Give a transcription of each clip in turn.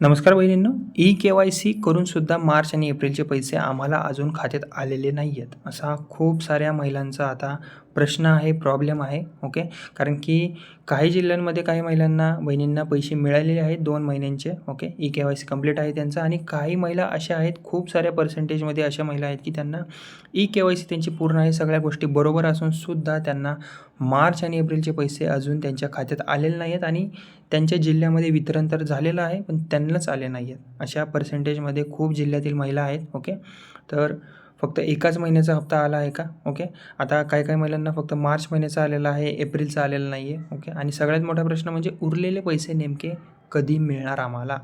नमस्कार बहिणींनो, ई-के-वाय-सी करूनसुद्धा मार्च आणि एप्रिलचे पैसे आम्हाला अजून खात्यात आलेले नाही आहेत. असा खूप साऱ्या महिलांचा आता प्रश्न आहे, प्रॉब्लेम आहे. ओके. कारण की काही जिल्ह्यांमध्ये काही महिलांना, बहिणींना पैसे मिळालेले आहेत 2 महिन्यांचे. ओके. ई-के-वाय-सी कंप्लीट आहे त्यांचं आणि काही महिला अशा आहेत, खूप साऱ्या पर्सेंटेजमध्ये अशा महिला आहेत की त्यांना ई-के-वाय-सी त्यांची पूर्ण आहे, सगळ्या गोष्टी बरोबर असूनसुद्धा त्यांना मार्च आणि एप्रिलचे पैसे अजून त्यांच्या खात्यात आलेले नाही आहेत आणि त्यांच्या जिल्ह्यामध्ये वितरण तर झालेलं आहे, पण त्यांनाच आले नाही आहेत. अशा पर्सेंटेजमध्ये खूप जिल्ह्यातील महिला आहेत. ओके. तर फक्त एकाच महिन्याचा हप्ता आला आहे का? ओके. आता काही महिलांना फक्त मार्च महिन्याचा आलेला आहे, एप्रिलचा आलेला नाही आहे. ओके. आणि सगळ्यात मोठा प्रश्न म्हणजे उरलेले पैसे नेमके कधी मिळणार आम्हाला?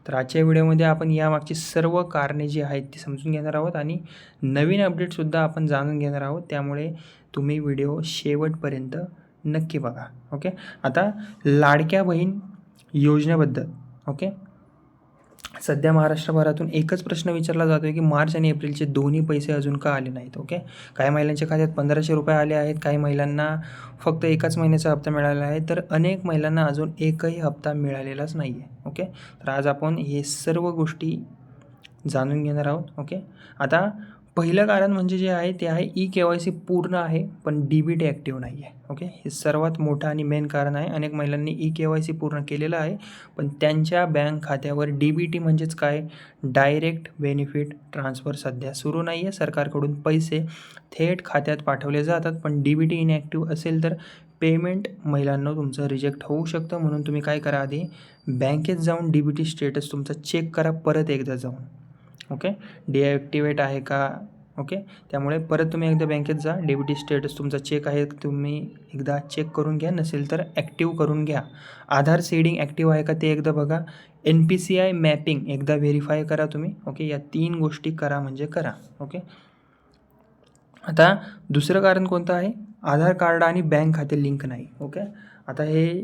तर आजच्या व्हिडिओमध्ये आपण यामागची सर्व कारणे जी आहेत ती समजून घेणार आहोत आणि नवीन अपडेटसुद्धा आपण जाणून घेणार आहोत. त्यामुळे तुम्ही व्हिडिओ शेवटपर्यंत नक्की बघा. ओके. आता लाडक्या बहीण योजनेबद्दल ओके. सध्या महाराष्ट्रभरातून एकच प्रश्न विचारला जातो आहे की मार्च आणि एप्रिलचे दोन्ही पैसे अजून का आले नाहीत. ओके. काही महिलांच्या खात्यात ₹1500 आले आहेत, काही महिलांना फक्त एकाच महिन्याचा हप्ता मिळालेला आहे, तर अनेक महिलांना अजून एकही हप्ता मिळालेलाच नाही आहे. ओके. तर आज आपण हे सर्व गोष्टी जाणून घेणार आहोत. ओके. आता पहिलं कारण म्हणजे जे आहे ते आहे ई-के-वाय-सी पूर्ण आहे, पण डी-बी-टी ॲक्टिव्ह नाही आहे. ओके. हे सर्वात मोठं आणि मेन कारण आहे. अनेक महिलांनी ई-के-वाय-सी पूर्ण केलेलं आहे, पण त्यांच्या बँक खात्यावर डी-बी-टी म्हणजेच काय, डायरेक्ट बेनिफिट ट्रान्सफर सध्या सुरू नाही आहे. सरकारकडून पैसे थेट खात्यात पाठवले जातात, पण डी-बी-टी इनॲक्टिव्ह असेल तर पेमेंट महिलांना तुमचं रिजेक्ट होऊ शकतं. म्हणून तुम्ही काय करा, आधी बँकेत जाऊन डी-बी-टी स्टेटस तुमचा चेक करा परत एकदा जाऊन. ओके. डिॲक्टिवेट आहे का? ओके. त्यामुळे परत तुम्ही एकदा बँकेत जा, डी-बी-टी स्टेटस तुमचा चेक आहे तुम्ही एकदा चेक करून घ्या, नसेल तर ॲक्टिव्ह करून घ्या. आधार सीडिंग ॲक्टिव्ह आहे का ते एकदा बघा. NPCI मॅपिंग एकदा व्हेरीफाय करा तुम्ही. ओके. या 3 गोष्टी करा म्हणजे करा. ओके. आता दुसरं कारण कोणतं आहे? आधार कार्ड आणि बँक खाते लिंक नाही. ओके. आता हे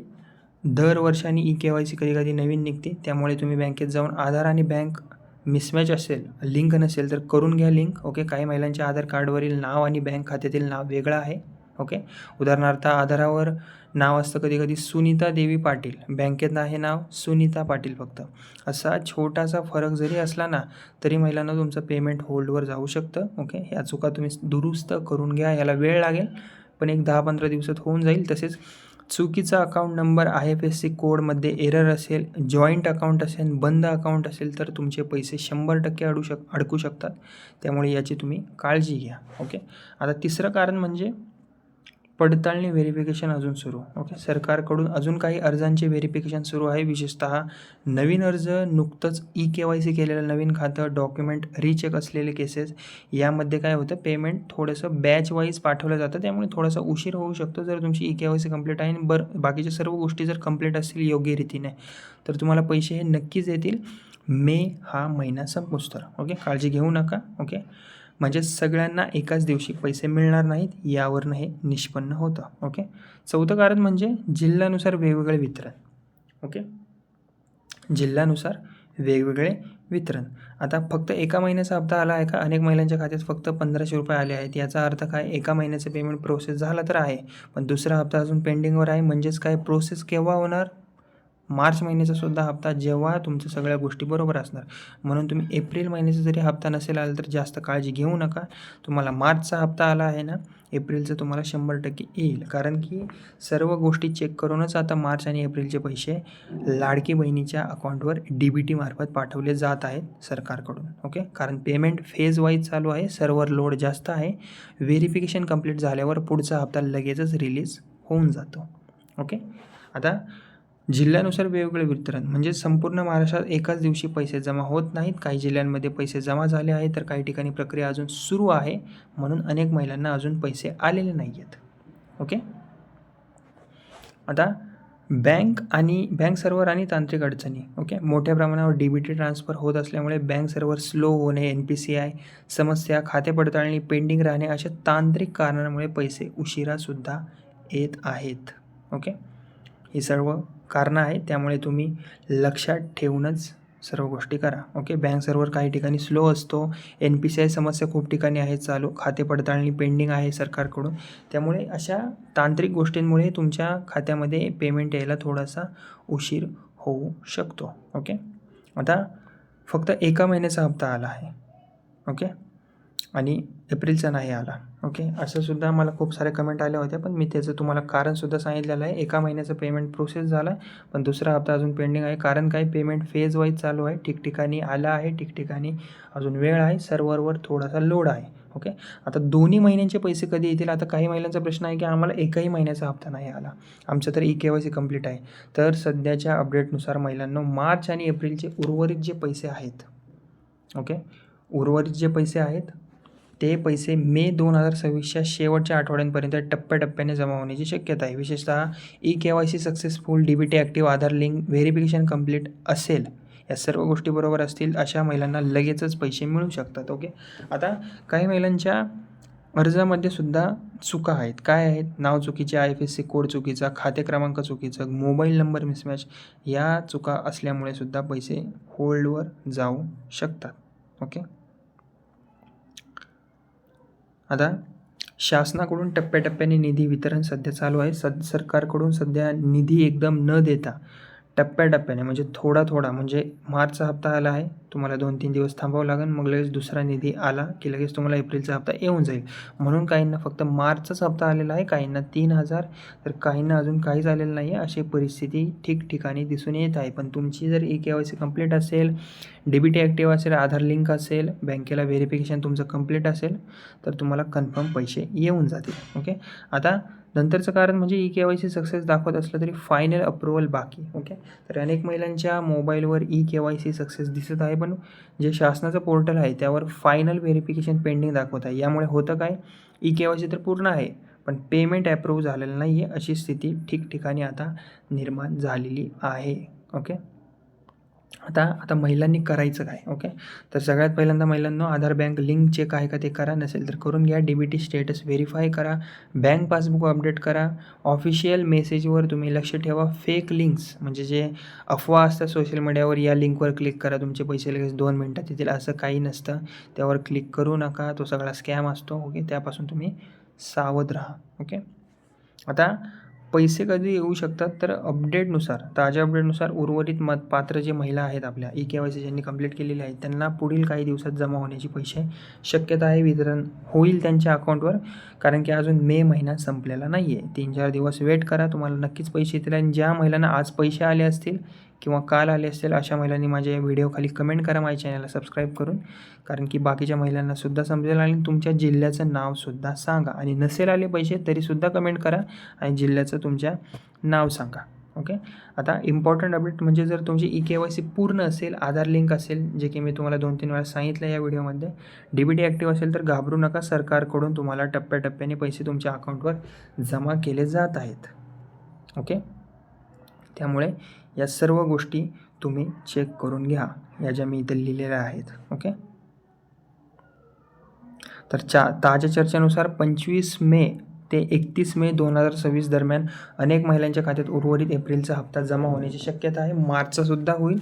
दरवर्षाने ई-के-वाय-सी कधी नवीन निघते, त्यामुळे तुम्ही बँकेत जाऊन आधार आणि बँक मिसमॅच असेल, लिंक नसेल तर करून घ्या लिंक. ओके. काही महिलांच्या आधार कार्डवरील नाव आणि बँक खात्यातील नाव वेगळं आहे. ओके. उदाहरणार्थ आधारावर नाव असतं कधी सुनीता देवी पाटील, बँकेत आहे नाव सुनीता पाटील फक्त. असा छोटासा फरक जरी असला ना, तरी महिलांना तुमचं पेमेंट होल्डवर जाऊ शकतं. ओके. ह्या चुका तुम्ही दुरुस्त करून घ्या. याला वेळ लागेल, पण एक 10-15 दिवसात होऊन जाईल. तसेच चुकीचा अकाउंट नंबर, IFSC कोडमध्ये एरर असेल, जॉईंट अकाउंट असेल, बंद अकाउंट असेल तर तुमचे पैसे 100% अडकू शकतात. त्यामुळे याची तुम्ही काळजी घ्या. ओके. आता तिसरं कारण म्हणजे पडताळणी व्हेरिफिकेशन अजून सुरू. ओके. सरकारकडून अजून काही अर्जांचे व्हेरिफिकेशन सुरू आहे. विशेषतः नवीन अर्ज, नुकतंच ई-के-वाय-सी केलेलं नवीन खातं, डॉक्युमेंट रिचेक असलेले केसेस, यामध्ये काय होतं, पेमेंट थोडंसं बॅच वाईज पाठवलं जातं. त्यामुळे थोडासा उशीर होऊ शकतो. जर तुमची ई-के-वाय-सी कंप्लीट आहे आणि बाकीच्या सर्व गोष्टी जर कंप्लीट असतील योग्य रीतीने, तर तुम्हाला पैसे हे नक्कीच येतील. मे हा महिना संपोस्तर. ओके. काळजी घेऊ नका. ओके. म्हणजे सगळ्यांना एकाच दिवशी पैसे मिळणार नाहीत, यावरनं हे निष्पन्न होतं. ओके. चौथं कारण म्हणजे जिल्ह्यानुसार वेगवेगळे वितरण. ओके. जिल्ह्यानुसार वेगवेगळे वितरण. आता फक्त एका महिन्याचा हप्ता आला आहे का? अनेक महिलांच्या खात्यात फक्त ₹1500 आले आहेत. याचा अर्थ काय? एका महिन्याचं पेमेंट प्रोसेस झाला तर आहे, पण दुसरा हप्ता अजून पेंडिंगवर आहे. म्हणजेच काय, प्रोसेस केव्हा होणार? मार्च महिन्याचा सुद्धा हप्ता जेव्हा तुमच्या सगळ्या गोष्टी बरोबर असणार. म्हणून तुम्ही एप्रिल महिन्याचा जरी हप्ता नसेल आला तर जास्त काळजी घेऊ नका. तुम्हाला मार्चचा हप्ता आला आहे ना, एप्रिलचा तुम्हाला 100% येईल. कारण की सर्व गोष्टी चेक करूनच आता मार्च आणि एप्रिलचे पैसे लाडकी बहिणीच्या अकाउंटवर डी-बी-टी मार्फत पाठवले जात आहेत सरकारकडून. ओके. कारण पेमेंट फेज वाईज चालू आहे, सर्व्हर लोड जास्त आहे. व्हेरिफिकेशन कंप्लीट झाल्यावर पुढचा हप्ता लगेचच रिलीज होऊन जातो. ओके. आता जिल्ह्यानुसार वेगवेगळे वितरण म्हणजे संपूर्ण महाराष्ट्रात एकाच दिवशी पैसे जमा होत नाहीत. काही जिल्ह्यांमध्ये पैसे जमा झाले आहेत, तर काही ठिकाणी प्रक्रिया अजून सुरू आहे. म्हणून अनेक महिलांना अजून पैसे आलेले नाही आहेत. ओके. आता बँक सर्व्हर आणि तांत्रिक अडचणी. ओके. मोठ्या प्रमाणावर डी-बी-टी ट्रान्सफर होत असल्यामुळे बँक सर्व्हर स्लो होणे, NPCI समस्या, खाते पडताळणी पेंडिंग राहणे अशा तांत्रिक कारणामुळे पैसे उशिरासुद्धा येत आहेत. ओके. ही सर्व कारणं आहेत, त्यामुळे तुम्ही लक्षात ठेवूनच सर्व गोष्टी करा. ओके. बँक सर्व्हर काही ठिकाणी स्लो असतो, NPCI समस्या खूप ठिकाणी आहे चालू, खाते पडताळणी पेंडिंग आहे सरकारकडून. त्यामुळे अशा तांत्रिक गोष्टींमुळे तुमच्या खात्यामध्ये पेमेंट यायला थोडासा उशीर होऊ शकतो. ओके. आता फक्त एका महिन्याचा हप्ता आला आहे, ओके, आणि एप्रिलचा नाही आला, ओके. असं सुद्धा मला खूप सारे कमेंट आल्या होत्या, पण मी त्याचं तुम्हाला कारणसुद्धा सांगितलेलं आहे. एका महिन्याचं पेमेंट प्रोसेस झाला आहे, पण दुसरा हप्ता अजून पेंडिंग आहे. कारण काय, पेमेंट फेज वाईज चालू आहे. ठिकठिकाणी आलं आहे, ठिकठिकाणी अजून वेळ आहे, सर्व्हरवर थोडासा लोड आहे, ओके. आता दोन्ही महिन्यांचे पैसे कधी येतील? आता काही महिलांचा प्रश्न आहे की आम्हाला एकही महिन्याचा हप्ता नाही आला, आमचं तर KYC कंप्लीट आहे. तर सध्याच्या अपडेटनुसार महिलांनो, मार्च आणि एप्रिलचे उर्वरित जे पैसे आहेत, ओके, उर्वरित जे पैसे आहेत ते पैसे मे 2026च्या शेवटच्या आठवड्यांपर्यंत टप्प्याटप्प्याने जमा होण्याची शक्यता आहे. विशेषतः KYC सक्सेसफुल, DBT ॲक्टिव्ह, आधार लिंक, व्हेरिफिकेशन कंप्लीट असेल, या सर्व गोष्टी बरोबर असतील, अशा महिलांना लगेचच पैसे मिळू शकतात, ओके. आता काही महिलांच्या अर्जामध्ये सुद्धा चुका आहेत. काय आहेत? नाव चुकीचे, IFSC कोड चुकीचा, खाते क्रमांक चुकीचं, मोबाईल नंबर मिसमॅच, या चुका असल्यामुळे सुद्धा पैसे होल्डवर जाऊ शकतात, ओके. आता शासनाकडून टप्प्याटप्प्याने निधी वितरण सध्या चालू आहे. सरकारकडून सध्या निधी एकदम न देता टप्प्याटप्प्याने, म्हणजे थोडा म्हणजे मार्चचा हप्ता आला आहे, तुम्हाला 2-3 दिवस थांबावं लागेल, मग लगेच दुसरा निधी आला की लगेच तुम्हाला एप्रिलचा हप्ता येऊन जाईल. म्हणून काहींना फक्त मार्चचाच हप्ता आलेला आहे, काहींना 3,000, तर काहींना अजून काहीच आलेलं नाही आहे. अशी परिस्थिती ठिकठिकाणी दिसून येत आहे. पण तुमची जर KYC कंप्लीट असेल, DBT ॲक्टिव्ह असेल, आधार लिंक असेल, बँकेला व्हेरिफिकेशन तुमचं कंप्लीट असेल, तर तुम्हाला कन्फर्म पैसे येऊन जातील, ओके. आता नंतरचं कारण म्हणजे KYC सक्सेस दाखवत असलं तरी फायनल अप्रूव्हल बाकी, ओके. तर अनेक महिलांच्या मोबाईलवर KYC सक्सेस दिसत आहे, पण जे शासनाचं पोर्टल आहे त्यावर फायनल व्हेरिफिकेशन पेंडिंग दाखवत आहे. यामुळे होतं काय, KYC तर पूर्ण आहे, पण पेमेंट अप्रूव्ह झालेलं नाही आहे, अशी स्थिती ठिकठिकाणी आता निर्माण झालेली आहे, ओके. आता महिलांनी करायचं काय, ओके. तर सगळ्यात पहिल्यांदा महिलांनो, आधार बँक लिंक चेक आहे का ते करा, नसेल तर करून घ्या. DBT स्टेटस व्हेरीफाय करा, बँक पासबुक अपडेट करा. ऑफिशियल मेसेजवर तुम्ही लक्ष ठेवा. फेक लिंक्स म्हणजे जे अफवा असतात सोशल मीडियावर, या लिंकवर क्लिक करा, तुमचे पैसे लगेच 2 मिनिटात येतील, असं काही नसतं. त्यावर क्लिक करू नका, तो सगळा स्कॅम असतो, ओके. त्यापासून तुम्ही सावध राहा, ओके. आता पैसे कधी येऊ शकतात, तर अपडेटनुसार, ताज्या अपडेटनुसार उर्वरित पात्र जे महिला आहेत आपल्या, KYC ज्यांनी कंप्लीट केलेली आहे, त्यांना पुढील काही दिवसात जमा होण्याची पैसे शक्यता आहे. वितरण होईल त्यांच्या अकाउंटवर, कारण की अजून मे महिना संपलेला नाही आहे. 3-4 दिवस वेट करा, तुम्हाला नक्कीच पैसे येतील. आणि ज्या महिलांना आज पैसे आले असतील किंवा काल आले असतील, अशा महिलांनी माझ्या या व्हिडिओ खाली कमेंट करा, माझ्या चॅनलला सबस्क्राईब करून, कारण की बाकीच्या महिलांनासुद्धा समजेल. आणि तुमच्या जिल्ह्याचं नावसुद्धा सांगा, आणि नसेल आले पैसे तरीसुद्धा कमेंट करा आणि जिल्ह्याचं तुमच्या नाव सांगा, ओके. आता इम्पॉर्टंट अपडेट म्हणजे जर तुमची KYC पूर्ण असेल, आधार लिंक असेल, जे की मी तुम्हाला 2-3 वेळा सांगितलं या व्हिडिओमध्ये, DBT ॲक्टिव्ह असेल, तर घाबरू नका, सरकारकडून तुम्हाला टप्प्याटप्प्याने पैसे तुमच्या अकाउंटवर जमा केले जात आहेत, ओके. त्यामुळे या सर्व गोष्टी तुम्ही चेक करून घ्या, या ज्या मी इथे लिहिलेल्या आहेत, ओके. तर ताज्या चर्चेनुसार 25 मे ते 31 मे 2026 दरम्यान अनेक महिलांच्या खात्यात उर्वरित एप्रिलचा हप्ता जमा होण्याची शक्यता आहे. मार्चचा सुद्धा होईल,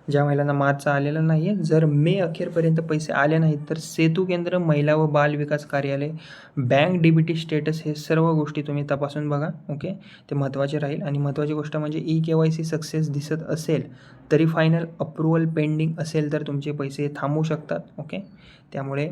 ज्या महिलांना मार्चचा आलेला नाही आहे. जर मे अखेरपर्यंत पैसे आले नाहीत, तर सेतू केंद्र, महिला व बाल विकास कार्यालय, बँक DBT स्टेटस, हे सर्व गोष्टी तुम्ही तपासून बघा, ओके. ते महत्त्वाचे राहील. आणि महत्त्वाची गोष्ट म्हणजे KYC सक्सेस दिसत असेल तरी फायनल अप्रूव्हल पेंडिंग असेल, तर तुमचे पैसे थांबू शकतात, ओके. त्यामुळे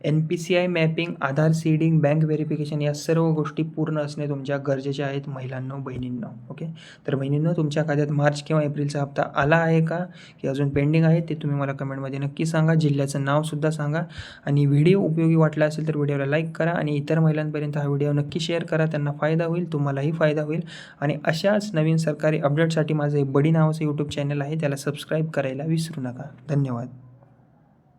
NPCI मॅपिंग, आधार सीडिंग, बँक व्हेरिफिकेशन, या सर्व गोष्टी पूर्ण असणे तुमच्या गरजेच्या आहेत महिलांनो, बहिणींनो, ओके. तर बहिणींनो, तुमच्या खात्यात मार्च किंवा एप्रिलचा हप्ता आला आहे का, की अजून पेंडिंग आहे, ते तुम्ही मला कमेंटमध्ये नक्की सांगा. जिल्ह्याचं नावसुद्धा सांगा. आणि व्हिडिओ उपयोगी वाटला असेल तर व्हिडिओला लाईक करा, आणि इतर महिलांपर्यंत हा व्हिडिओ नक्की शेअर करा, त्यांना फायदा होईल, तुम्हालाही फायदा होईल. आणि अशाच नवीन सरकारी अपडेटसाठी माझं बडी नावाचं YouTube चॅनल आहे, त्याला सबस्क्राईब करायला विसरू नका. धन्यवाद.